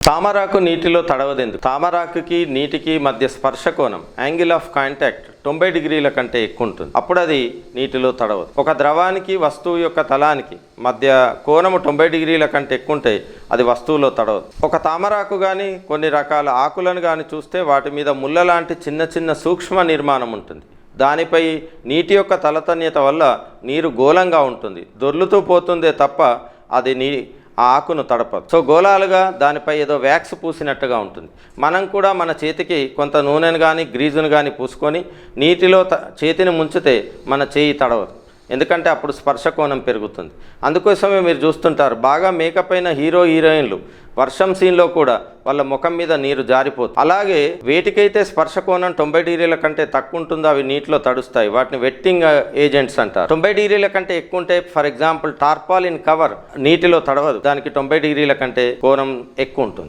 తామరాకు నీటిలో తడవదెందుకు? తామరాకుకి నీటికి మధ్య స్పర్శ కోణం యాంగిల్ ఆఫ్ కాంటాక్ట్ 90 డిగ్రీల కంటే ఎక్కువ ఉంటుంది. అప్పుడు అది నీటిలో తడవదు. ఒక ద్రవానికి వస్తువు యొక్క తలానికి మధ్య కోణము 90 డిగ్రీల కంటే ఎక్కువ ఉంటే అది వస్తువులో తడవదు. ఒక తామరాకు కానీ కొన్ని రకాల ఆకులను కానీ చూస్తే వాటి మీద ముళ్ళ లాంటి చిన్న చిన్న సూక్ష్మ నిర్మాణం ఉంటుంది. దానిపై నీటి యొక్క తలతన్యత వల్ల నీరు గోళంగా ఉంటుంది, దొర్లుతూ పోతుందే తప్ప అది ఆ ఆకును తడపదు. సో గోళాలుగా దానిపై ఏదో వ్యాక్స్ పూసినట్టుగా ఉంటుంది. మనం కూడా మన చేతికి కొంత నూనెను కానీ గ్రీజును కానీ పూసుకొని నీటిలో చేతిని ముంచితే మన చేయి తడవదు, ఎందుకంటే అప్పుడు స్పర్శ కోణం పెరుగుతుంది. అందుకోసమే మీరు చూస్తుంటారు బాగా మేకప్ అయిన హీరోయిన్లు వర్షం సీన్లో కూడా వాళ్ళ ముఖం మీద నీరు జారిపోతుంది. అలాగే వేటికైతే స్పర్శ కోణం 90 డిగ్రీల కంటే తక్కువ ఉంటుందో అవి నీటిలో తడుస్తాయి. వాటిని వెట్టింగ్ ఏజెంట్స్ అంటారు. 90 డిగ్రీల కంటే ఎక్కువ ఉంటే ఫర్ ఎగ్జాంపుల్ టార్పాలిన్ కవర్ నీటిలో తడవదు, దానికి 90 డిగ్రీల కంటే కోణం ఎక్కువ ఉంటుంది.